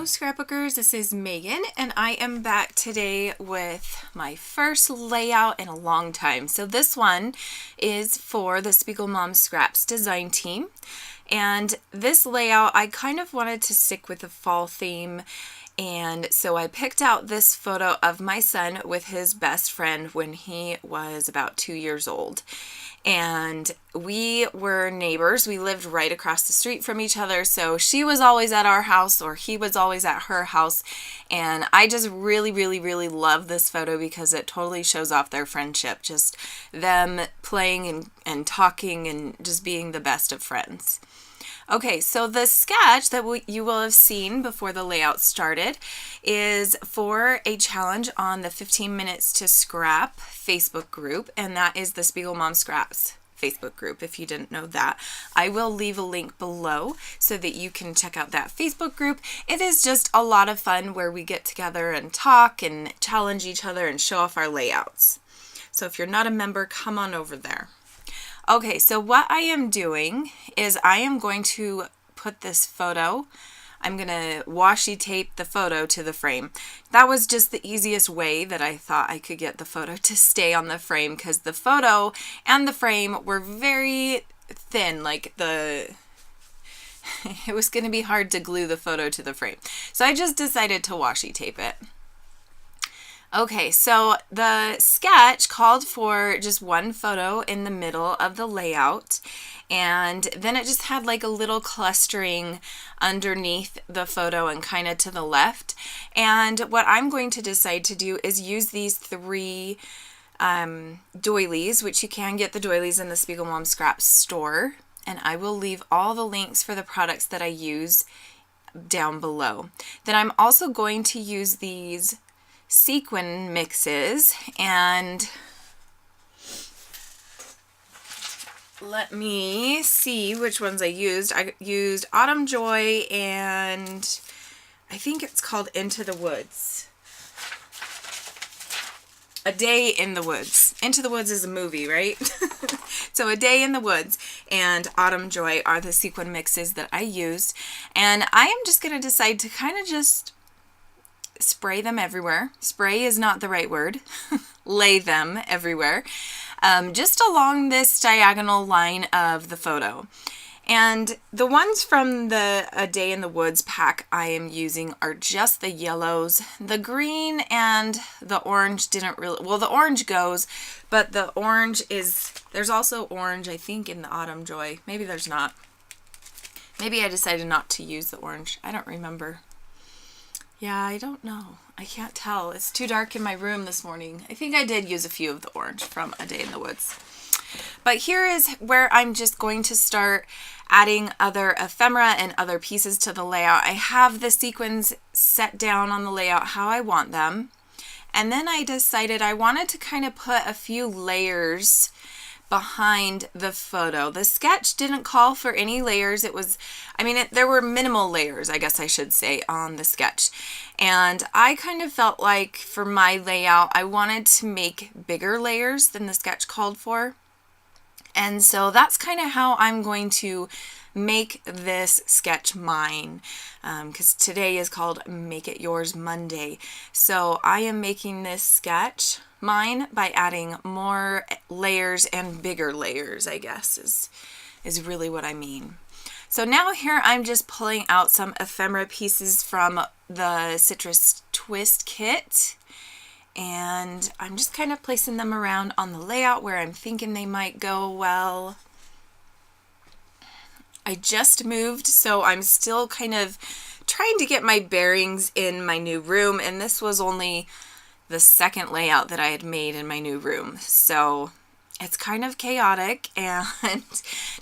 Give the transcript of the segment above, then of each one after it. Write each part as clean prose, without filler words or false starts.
Scrapbookers, this is Megan and I am back today with my first layout in a long time. So this one is for the Spiegelmom Scraps design team, and this layout I kind of wanted to stick with the fall theme, and so I picked out this photo of my son with his best friend when he was about 2 years old. And we were neighbors. We lived right across the street from each other, so she was always at our house or he was always at her house, and I just really love this photo because it totally shows off their friendship, just them playing and talking and just being the best of friends. Okay, so the sketch that you will have seen before the layout started is for a challenge on the 15 Minutes to Scrap Facebook group, and that is the Spiegelmom Scraps Facebook group, if you didn't know that. I will leave a link below so that you can check out that Facebook group. It is just a lot of fun where we get together and talk and challenge each other and show off our layouts. So if you're not a member, come on over there. Okay, so what I am doing is I am going to put this photo, I'm going to washi tape the photo to the frame. That was just the easiest way that I thought I could get the photo to stay on the frame, because the photo and the frame were very thin, like it was going to be hard to glue the photo to the frame. So I just decided to washi tape it. Okay, so the sketch called for just one photo in the middle of the layout, and then it just had like a little clustering underneath the photo and kind of to the left. And what I'm going to decide to do is use these three doilies, which you can get the doilies in the Spiegelmom Scraps store, and I will leave all the links for the products that I use down below. Then I'm also going to use these sequin mixes, and let me see which ones I used. I used Autumn Joy and I think it's called Into the Woods. A Day in the Woods. Into the Woods is a movie, right? So A Day in the Woods and Autumn Joy are the sequin mixes that I used, and I am just going to decide to kind of just spray them everywhere. Spray is not the right word. Lay them everywhere. Just along this diagonal line of the photo. And the ones from the A Day in the Woods pack I am using are just the yellows. The green and the orange didn't really, well, the orange goes, but the orange is, there's also orange, I think, in the Autumn Joy. Maybe there's not. Maybe I decided not to use the orange. I don't remember. Yeah, I don't know. I can't tell. It's too dark in my room this morning. I think I did use a few of the orange from A Day in the Woods. But here is where I'm just going to start adding other ephemera and other pieces to the layout. I have the sequins set down on the layout how I want them. And then I decided I wanted to kind of put a few layers behind the photo. The sketch didn't call for any layers. It was, there were minimal layers, I guess I should say, on the sketch. And I kind of felt like for my layout, I wanted to make bigger layers than the sketch called for. And so that's kind of how I'm going to make this sketch mine, because today is called Make It Yours Monday. So I am making this sketch mine by adding more layers and bigger layers, I guess is really what I mean. So now here I'm just pulling out some ephemera pieces from the Citrus Twist kit, and I'm just kind of placing them around on the layout where I'm thinking they might go well. I just moved, so I'm still kind of trying to get my bearings in my new room, and this was only the second layout that I had made in my new room. So it's kind of chaotic and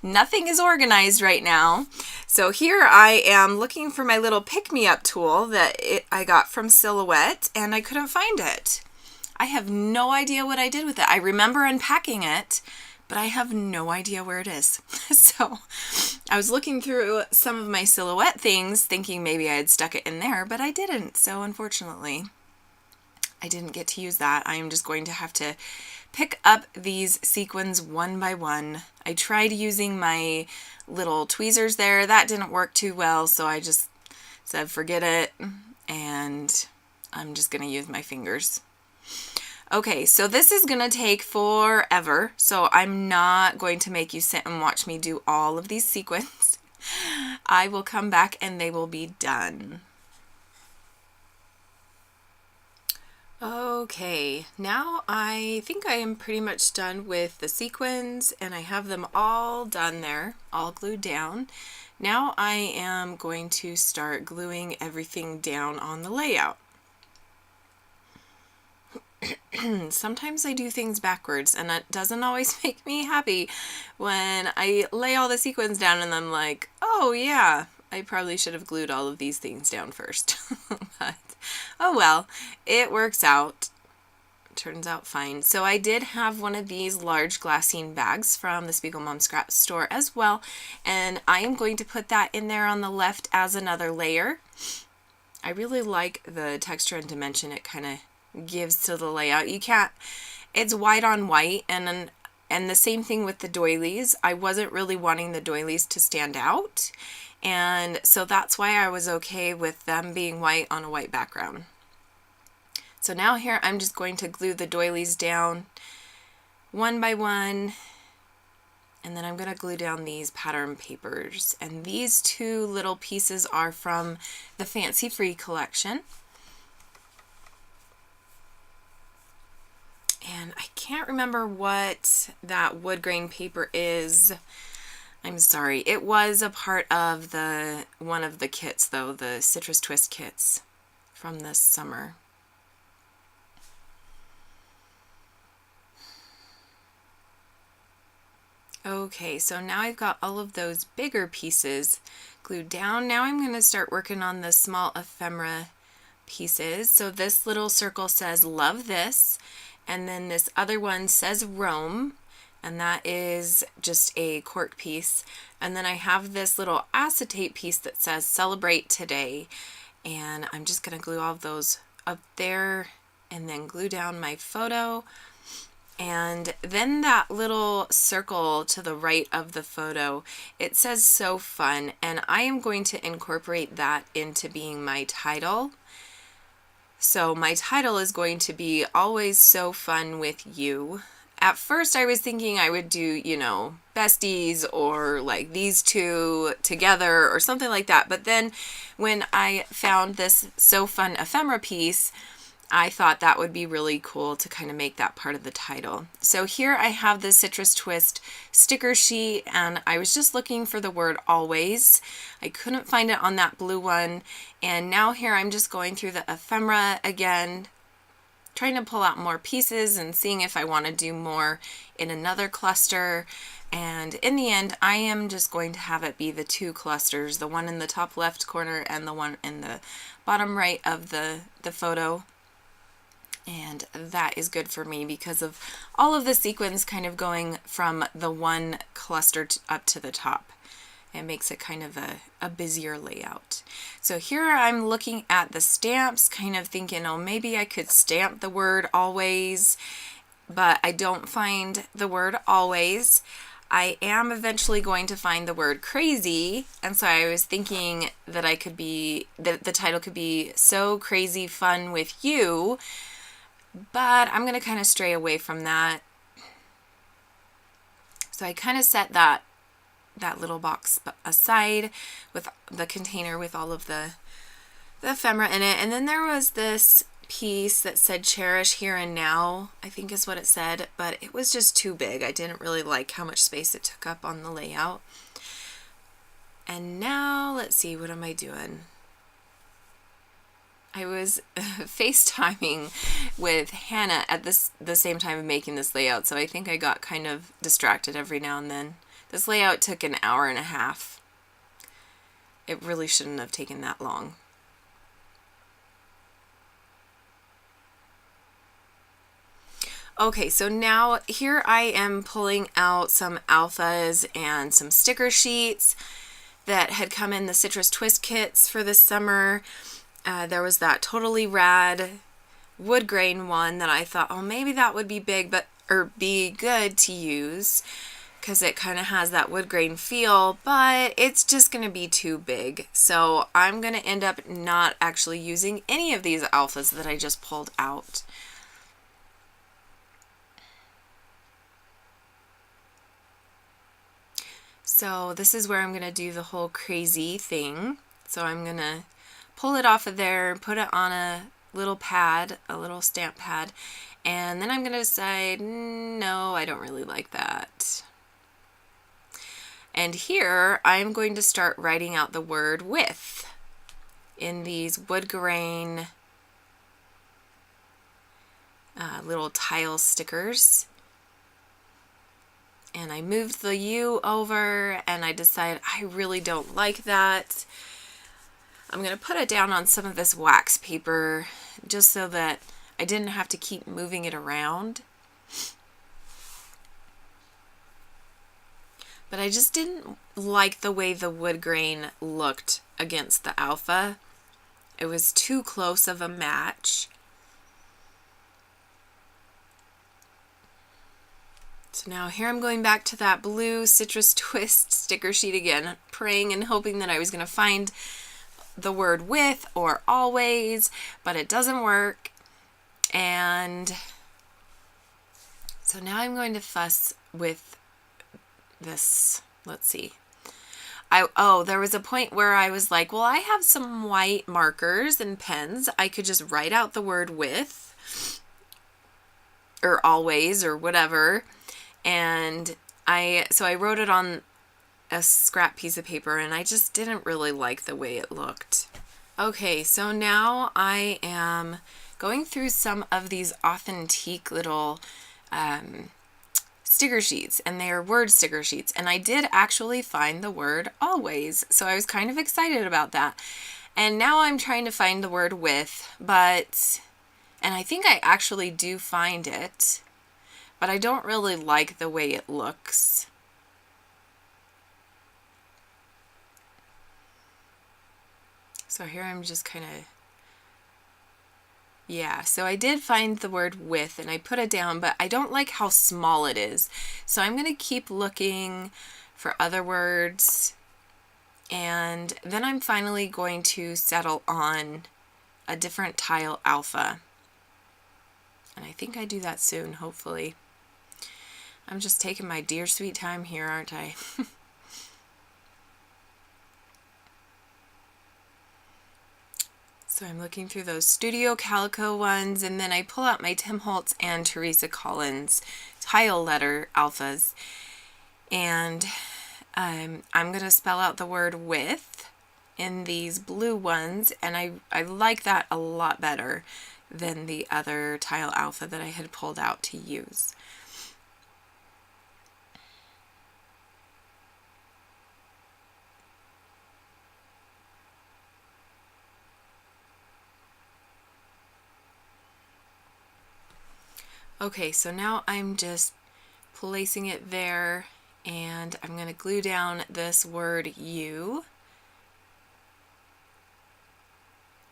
nothing is organized right now. So here I am looking for my little pick-me-up tool that I got from Silhouette, and I couldn't find it. I have no idea what I did with it. I remember unpacking it, but I have no idea where it is. So I was looking through some of my Silhouette things thinking maybe I had stuck it in there, but I didn't. So unfortunately, I didn't get to use that. I am just going to have to pick up these sequins one by one. I tried using my little tweezers there. That didn't work too well, so I just said forget it, and I'm just going to use my fingers. Okay, so this is going to take forever, so I'm not going to make you sit and watch me do all of these sequins. I will come back and they will be done. Okay, now I think I am pretty much done with the sequins, and I have them all done there, all glued down. Now I am going to start gluing everything down on the layout. Sometimes I do things backwards, and that doesn't always make me happy when I lay all the sequins down and I'm like, oh yeah, I probably should have glued all of these things down first. But oh well, it works out. Turns out fine. So I did have one of these large glassine bags from the Spiegelmom Scraps store as well, and I am going to put that in there on the left as another layer. I really like the texture and dimension it kind of gives to the layout. You can't, it's white on white, and the same thing with the doilies. I wasn't really wanting the doilies to stand out, and so that's why I was okay with them being white on a white background. So now here I'm just going to glue the doilies down one by one, and then I'm going to glue down these pattern papers. And these two little pieces are from the Fancy Free collection. And I can't remember what that wood grain paper is. I'm sorry. It was a part of one of the kits though, the Citrus Twist kits from this summer. Okay, so now I've got all of those bigger pieces glued down. Now I'm going to start working on the small ephemera pieces. So this little circle says love this, and then this other one says Rome, and that is just a cork piece. And then I have this little acetate piece that says celebrate today, and I'm just going to glue all of those up there and then glue down my photo. And then that little circle to the right of the photo, it says so fun, and I am going to incorporate that into being my title. So my title is going to be always so fun with you. At first I was thinking I would do, you know, besties or like these two together or something like that. But then when I found this so fun ephemera piece, I thought that would be really cool to kind of make that part of the title. So here I have the Citrus Twist sticker sheet, and I was just looking for the word always. I couldn't find it on that blue one, and now here I'm just going through the ephemera again, trying to pull out more pieces and seeing if I want to do more in another cluster. And in the end, I am just going to have it be the two clusters, the one in the top left corner and the one in the bottom right of the photo. And that is good for me because of all of the sequins kind of going from the one cluster up to the top. It makes it kind of a busier layout. So here I'm looking at the stamps, kind of thinking, oh, maybe I could stamp the word always, but I don't find the word always. I am eventually going to find the word crazy, and so I was thinking that the title could be So Crazy Fun with You, but I'm going to kind of stray away from that. So I kind of set that little box aside with the container with all of the ephemera in it. And then there was this piece that said cherish here and now, I think is what it said, but it was just too big. I didn't really like how much space it took up on the layout. And now let's see, what am I doing? I was FaceTiming with Hannah at the same time of making this layout, so I think I got kind of distracted every now and then. This layout took an hour and a half. It really shouldn't have taken that long. Okay, so now here I am pulling out some alphas and some sticker sheets that had come in the Citrus Twist kits for this summer. There was that totally rad wood grain one that I thought, oh, maybe that would be big, or be good to use, because it kind of has that wood grain feel, but it's just going to be too big. So I'm going to end up not actually using any of these alphas that I just pulled out. So this is where I'm going to do the whole crazy thing. So I'm going to pull it off of there, put it on a little pad, a little stamp pad, and then I'm going to decide, no, I don't really like that. And here I'm going to start writing out the word with in these wood grain little tile stickers. And I moved the U over and I decided I really don't like that. I'm going to put it down on some of this wax paper just so that I didn't have to keep moving it around. But I just didn't like the way the wood grain looked against the alpha. It was too close of a match. So now here I'm going back to that blue Citrus Twist sticker sheet again, praying and hoping that I was going to find the word with or always, but it doesn't work. And so now I'm going to fuss with this. Let's see. There was a point where I was like, well, I have some white markers and pens. I could just write out the word with or always or whatever. And so I wrote it on a scrap piece of paper, and I just didn't really like the way it looked. Okay, so now I am going through some of these authentic little sticker sheets, and they are word sticker sheets, and I did actually find the word always, so I was kind of excited about that. And now I'm trying to find the word with, and I think I actually do find it, but I don't really like the way it looks. So here I'm just kind of, so I did find the word with and I put it down, but I don't like how small it is. So I'm going to keep looking for other words, and then I'm finally going to settle on a different tile alpha. And I think I do that soon, hopefully. I'm just taking my dear sweet time here, aren't I? So I'm looking through those Studio Calico ones, and then I pull out my Tim Holtz and Teresa Collins tile letter alphas, and I'm going to spell out the word with in these blue ones, and I like that a lot better than the other tile alpha that I had pulled out to use. Okay, so now I'm just placing it there, and I'm going to glue down this word you.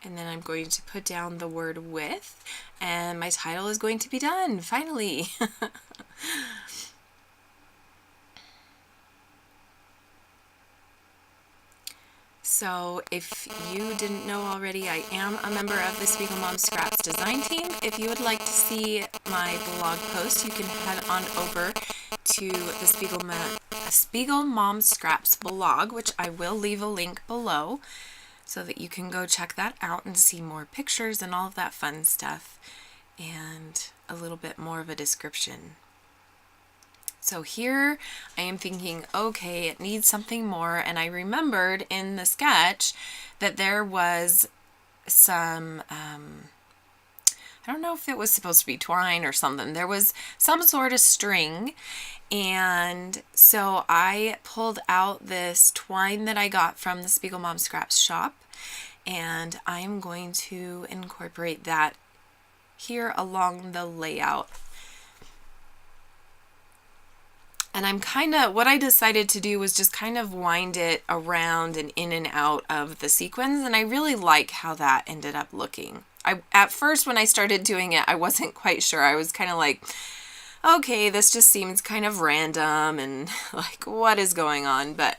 And then I'm going to put down the word with, and my title is going to be done, finally. So if you didn't know already, I am a member of the Spiegelmom Scraps design team. If you would like to see my blog post, you can head on over to the Spiegelmom Scraps blog, which I will leave a link below so that you can go check that out and see more pictures and all of that fun stuff and a little bit more of a description. So here I am thinking, okay, it needs something more, and I remembered in the sketch that there was some, I don't know if it was supposed to be twine or something. There was some sort of string, and so I pulled out this twine that I got from the Spiegelmom Scraps shop, and I'm going to incorporate that here along the layout. And what I decided to do was just kind of wind it around and in and out of the sequins, and I really like how that ended up looking. At first when I started doing it, I wasn't quite sure. I was kind of like, okay, this just seems kind of random and like what is going on, but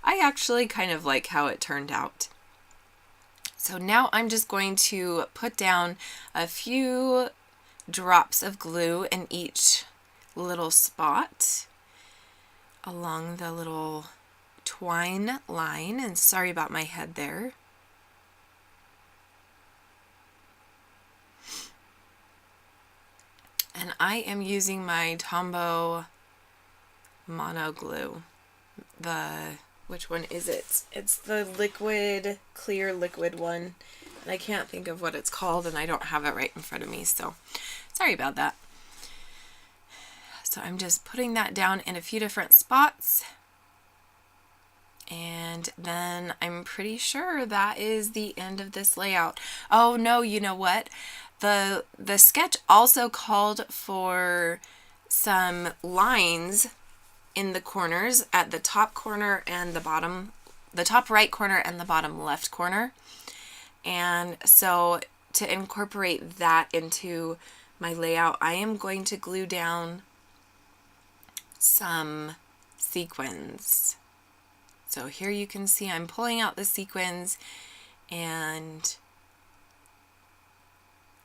I actually kind of like how it turned out. So now I'm just going to put down a few drops of glue in each little spot along the little twine line, and sorry about my head there. And I am using my Tombow mono glue. Which one is it? It's the liquid, clear liquid one. And I can't think of what it's called, and I don't have it right in front of me, so sorry about that. So I'm just putting that down in a few different spots. And then I'm pretty sure that is the end of this layout. Oh no, you know what? The sketch also called for some lines in the corners at the top corner and the bottom, the top right corner and the bottom left corner. And so to incorporate that into my layout, I am going to glue down some sequins. So here you can see I'm pulling out the sequins, and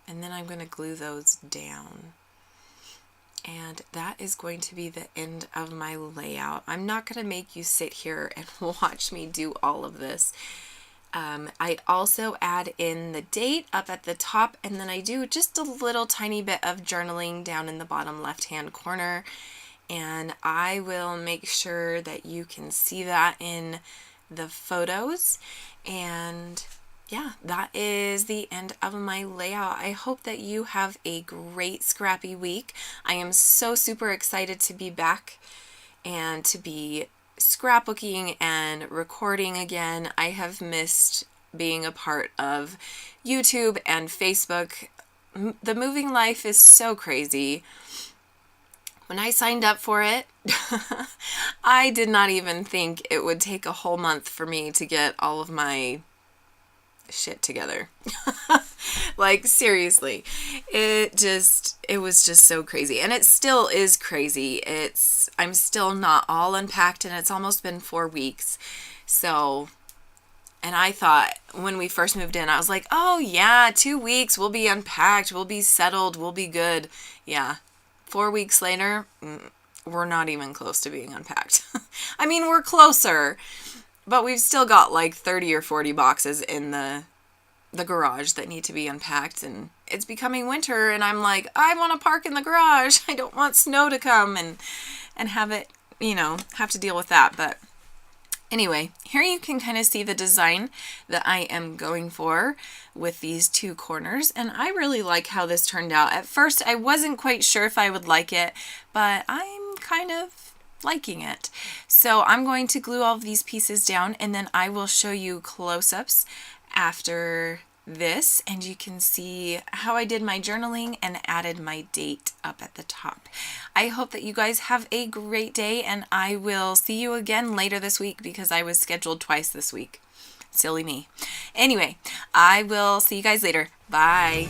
then I'm going to glue those down. And that is going to be the end of my layout. I'm not going to make you sit here and watch me do all of this. I also add in the date up at the top, and then I do just a little tiny bit of journaling down in the bottom left-hand corner. And I will make sure that you can see that in the photos. And yeah, that is the end of my layout. I hope that you have a great scrappy week. I am so super excited to be back and to be scrapbooking and recording again. I have missed being a part of YouTube and Facebook. The moving life is so crazy. When I signed up for it, I did not even think it would take a whole month for me to get all of my shit together. Like seriously, it was just so crazy, and it still is crazy. I'm still not all unpacked, and it's almost been 4 weeks. So, and I thought when we first moved in, I was like, oh yeah, 2 weeks, we'll be unpacked, we'll be settled, we'll be good. Yeah, 4 weeks later, we're not even close to being unpacked. I mean, we're closer, but we've still got like 30 or 40 boxes in the garage that need to be unpacked, and it's becoming winter, and I'm like, I want to park in the garage. I don't want snow to come and have it, have to deal with that. But anyway, here you can kind of see the design that I am going for with these 2 corners, and I really like how this turned out. At first, I wasn't quite sure if I would like it, but I'm kind of liking it. So I'm going to glue all of these pieces down, and then I will show you close-ups after this, and you can see how I did my journaling and added my date up at the top. I hope that you guys have a great day, and I will see you again later this week because I was scheduled twice this week. Silly me. Anyway, I will see you guys later. Bye.